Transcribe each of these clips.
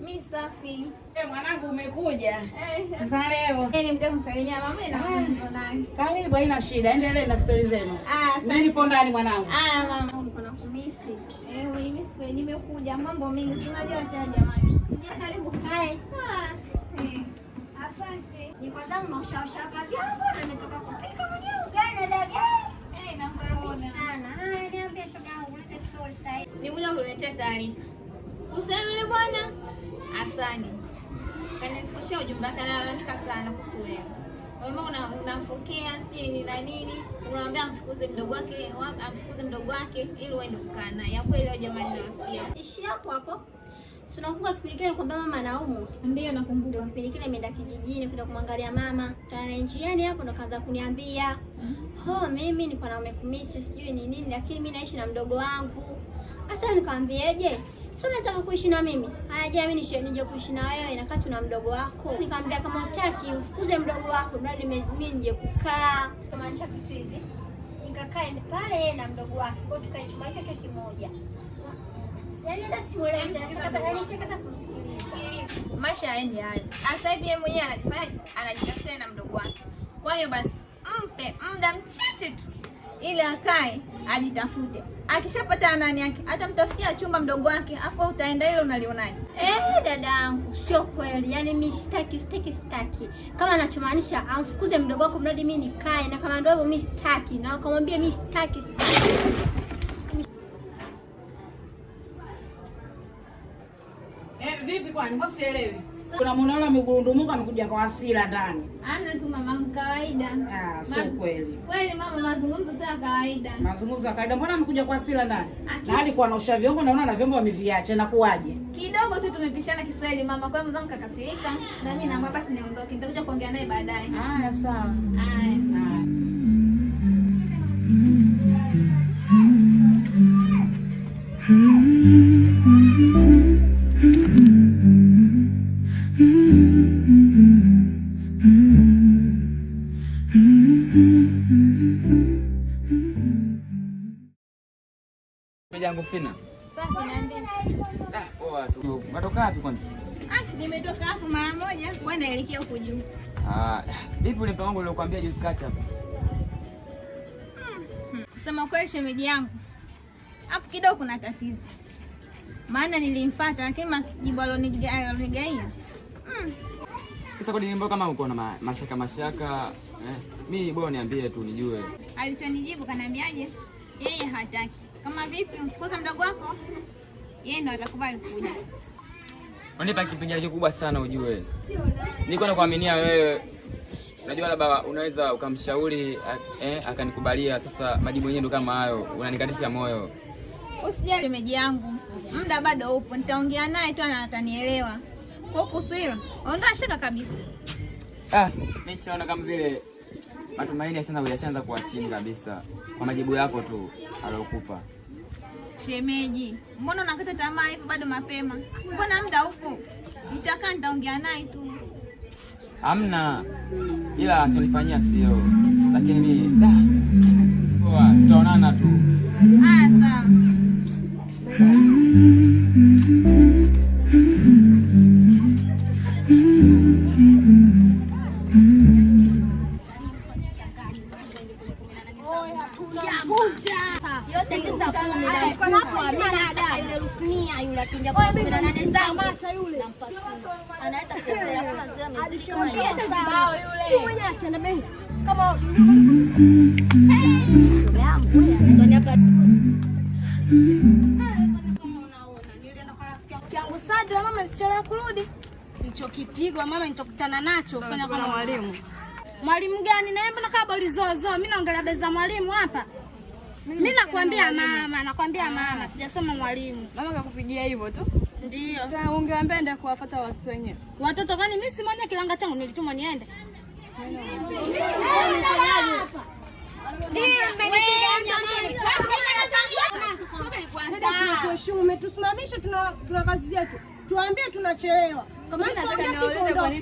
Mimi safi. Mwanangu umekuja. Sasa leo. Nimekuja kumsalimia mama na nani. Karibu, haina shida. Endelee na stori zenu. Mimi nipo ndani mwanangu. Mama, niko na kumisi. Mimi siku nimekuja mambo mengi. Si unajua tena jamani. Karibu kae. Asante. Niko zangu na ushaosha hapa vyombo na nimetoka kupika mwenyewe ugali na dagaa. Nakuona Sana. Haya, niambie shoga yangu ulete story sasa. Nimekuja kuletea taarifa. Useme yule bwana Hasani kanifundisha ujumbe, analalamika sana kuhusu wewe. Wewe unamfokea si ni na nini? Unamwambia amfukuze mdogo wake ili uende kukaa naye. Hapo ile jamani nawasikia. Ishi hapo hapo. Tunakumbuka kipindi kile kwamba mama anaumu. Ndio nakumbuka. Kipindi kile nimeenda kijijini kwenda kumwangalia mama. Tana njiani hapo ndo kaanza kuniambia, mimi niko na umekumisi sijui ni nini, lakini mimi naishi na mdogo wangu." Sasa nikamwambieje? Sasa nataka kuishi na mimi. Haya, je, mimi nije kuishi na wewe na kati na mdogo wako? Nikamwambia kama utaki ufukuze mdogo wako, mradi mimi nije kukaa. Kumaanisha kitu hivi. Nikakae pale yeye na mdogo wake. Kwa tukae chumba kile kimoja. Yaani hata simuelewi, nataka kumsikiliza. Maisha yaende hayo. Sasa hivi yeye mwenyewe anajitafuta na mdogo wake. Kwa hiyo basi mpe muda mchache tu ili akae ajitafute. Akishapata nani yake atamtafutia chumba mdogo wake, afu utaenda ile unalionaje? Dadangu, sio kweli. Yaani mimi sitaki. Kama anachomaanisha amfukuze mdogo wako mradi mimi nikae, na kama ndio hivyo mimi sitaki, na akamwambia mimi sitaki. Vipi kwani? Mbona sielewi? Kuna mwanaume mgurundumuka amekuja kwa hasira ndani. Ana tu mama kawaida. Sio kweli. Kweli mama, mazungumzo tu ya kawaida. Mazungumzo ya kawaida. Mbona amekuja kwa hasira ndani? Na hadi kwa anaosha vyombo naona na vyombo wameviacha, na kuaje? Kidogo tu tumepishana Kiswahili mama, kwa hiyo mzangu kakasirika na mimi naomba basi niondoke. Nitakuja kuongea naye baadaye. Haya sawa. Haya. Jambo Fina. Safi, niambie. Poa tu. Umetoka wapi kwanza? Nimetoka hapo mara moja, wewe naelekea huko juu. Vipi ule mpango wangu niliokuambia juzi kati hapa? Kusema kweli shemeji yangu, hapo kidogo kuna tatizo. Maana nilimfuata lakini majibu alonigaia. Sasa kwa nini kama uko na mashaka? Mimi bora niambie tu nijue. Alichonijibu kaniambiaje? Yeye hataki. Kama vipi mfukuze mdogo wako? Yeye ndo atakubali kuja. Unipa kipengele kikubwa sana ujue. Niko nakuaminia wewe. Unajua labda unaweza ukamshauri akanikubalia. Sasa majibu yenyewe ndo kama hayo. Unanikatisha moyo. Usijali shemeji yangu. Muda bado upo. Nitaongea naye tu na atanielewa. Huko sio. Ondoa shaka kabisa. Mimi siona kama vile matumaini yashaanza kuwa chini kabisa kwa majibu yako tu alokupa. Shemeji, mbona unakata tamaa hivyo bado mapema? Mbona muda upo? Nitaongea naye tu. Hamna. Ila atonifanyia sio. Lakini mimi poa, tutaonana tu. Haya sawa. Kiangu Sadra mama nisichelewe kurudi. Hicho kipigo mama nitakutana nacho kufanya kama mwalimu. Mwalimu gani? Naomba na kabali zozo. Mimi naongelea beza mwalimu hapa. Mimi nakwambia mama, sijasoma mwalimu. Mama kakupigia hivyo tu? Ndio. Sasa ungeambia ndio kuwafuata watu wenyewe. Watoto kwani mimi si mwenye kilanga changu nilitumwa niende? Tuheshimu, umetusimamisha, tuna kazi zetu. Tuambie tunachelewa. Kama tuongea si tuondoke.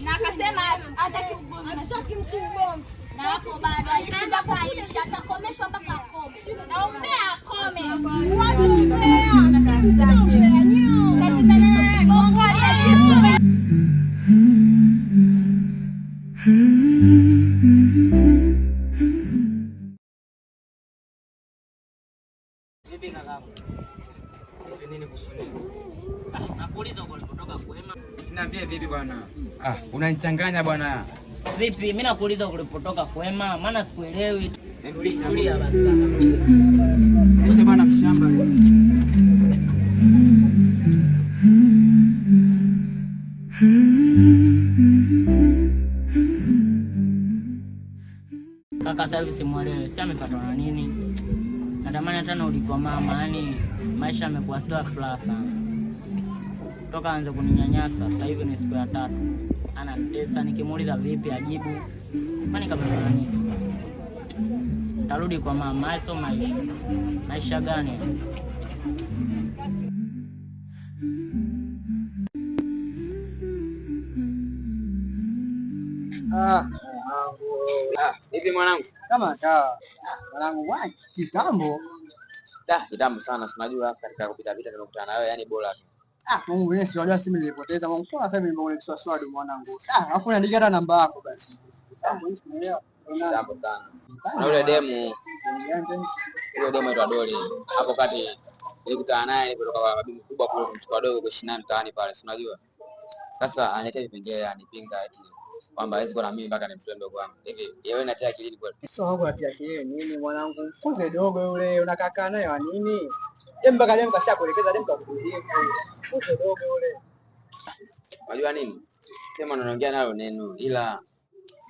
Na akasema hataki mtu ugomvi. Na hapo bado anaenda kwa Aisha, atakomeshwa mpaka akome. Na umbea akome. Watu umbea. Nakuuliza uko ulipotoka kwema? Usiniambie vipi bwana. Unanichanganya bwana. Vipi? Mimi nakuuliza uko ulipotoka kwema, maana sikuelewi. Tulia basi kaka. Sasa bwana kishamba. Kaka sasa simuelewi, si amepatwa na nini? Natamani hata narudi kwa mama, yani maisha yamekuwa sio furaha sana. Toka aanze kuninyanyasa, sasa hivi ni siku ya 3. Ananitesa, nikimuuliza vipi ajibu. Kwani kapatwa na nini? Tarudi kwa mama, sio maisha. Maisha gani? Hivi mwanangu? Kama mwanangu wapi? Kitambo. Kitambo sana. Tunajua katika kupita pita tumekutana na wewe, yani bora tu. Mungu mwenyewe si unajua simu nilipoteza. Mungu sasa hivi nimekuwa kiswaswadi mwanangu. Alafu unaandika hata namba yako basi. Kitambo hivi unaelewa. Kitambo sana. Na yule demu anaitwa Doli. Hapo kati nilikutana naye kutoka kwa mabibi mkubwa kule kumchukua wadogo kuishi naye mtaani pale, si unajua. Sasa anaita vipengele anipinga eti kwamba hawezi kuwa na mimi mpaka nimtoe mdogo wangu. Hivi yeye anatia akilini kweli? Sio wangu anatia akilini nini mwanangu? Mkuze dogo yule unakaa naye wa nini? Yeye mpaka leo kashakuelekeza demu kakuuliza. Mkuze dogo yule. Unajua nini? Sema unaongea nayo neno ila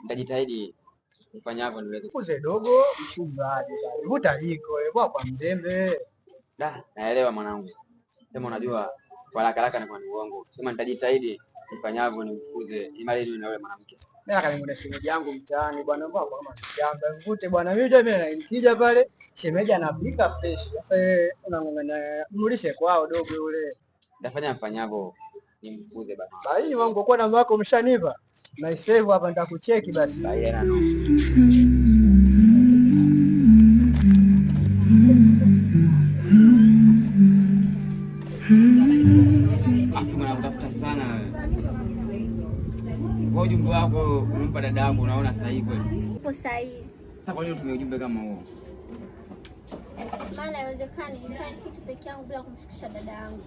nitajitahidi nifanye hapo niweze. Mkuze dogo mchungaji. Vuta jiko wewe kwa mzembe. Naelewa mwanangu. Sema unajua kwa haraka na kwa uongo. Sema nitajitahidi nifanyavyo nimfukuze imali na yule mwanamke. Mimi akanimwona shemeji yangu mtaani bwana, mbona kama shamba mvute bwana, mimi nikija pale shemeji anapika fresh. Sasa yeye unang'ang'ana mrudishe kwao dogo yule. Nitafanya mfanyavyo nimfukuze basi. Bali wangu kwa namba yako umeshanipa. Na save hapa nitakucheki basi. Baina nakutafuta sana kwa ujumbe wako umempa dada yako, unaona sahihi kweli? Upo sahihi. Sasa kwa nini utumie ujumbe kama huo? Maana haiwezekani nifanye kitu peke yangu bila kumshukisha dada yangu.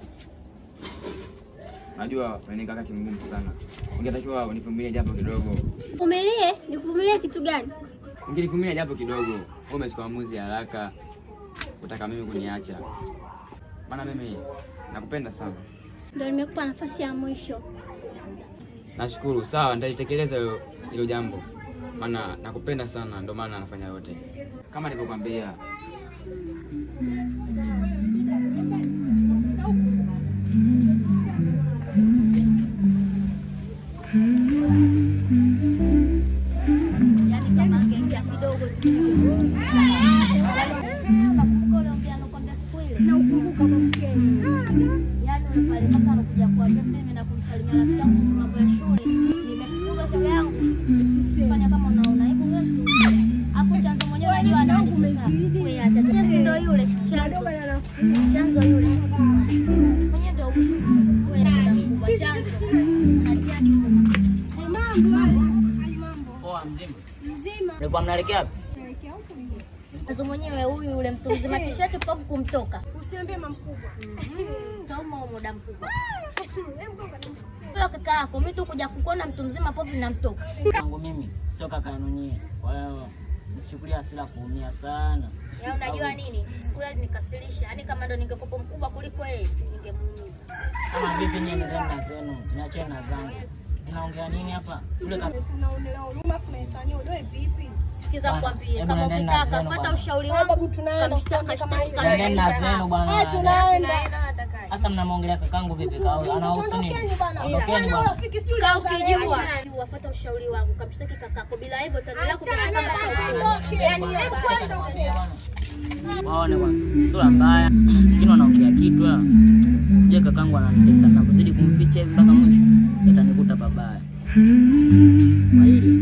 Najua ni wakati mgumu sana. Ungetakiwa univumilie japo kidogo. Vumilie? Nikuvumilie kitu gani? Ungenivumilia japo kidogo. Wewe umechukua maamuzi haraka. Utaka mimi kuniacha. Maana mimi nakupenda sana. Ndio nimekupa nafasi ya mwisho. Nashukuru, sawa, nitaitekeleza hilo jambo. Maana nakupenda sana, ndio maana nafanya yote. Kama nilivyokuambia. Nilikuwa mnaelekea wapi? Azo mwenyewe huyu yule mtu mzima kishati pofu kumtoka. Usiniambie mama mkubwa. Tauma muda mkubwa. Sio kaka yako, mimi tu kuja kukuona mtu mzima pofu namtoka. Wangu mimi sio kaka yenu nyie. Kwa hiyo nisichukulia hasira kuumia sana. Ya unajua nini? Sikula nikasirisha. Yaani kama ndo ningekopo mkubwa kuliko yeye, ningemuumiza. Kama vipi nyie mzee zenu? Niacheni na zangu. Unaongea nini hapa? Yule kama Unaonelea huruma funaitani udoe vipi? Sikiza kwambie kama ukitaka fuata ushauri wangu tunaenda kama tunaenda zenu bwana. Tunaenda. Sasa mnamuongelea kakangu vipi kao? Anahusu nini? Ondokeni bwana. Rafiki sijui kama ukijua wafuata ushauri wangu kamshtaki kakako, bila hivyo utaendelea kupeleka mpaka yani kwanza waone bwana. Sura mbaya. Lakini wanaongea kitu. Je, kakangu ananitesa na kuzidi kumficha hivi mpaka mwisho? Yatanikuta babaya. Kwa hili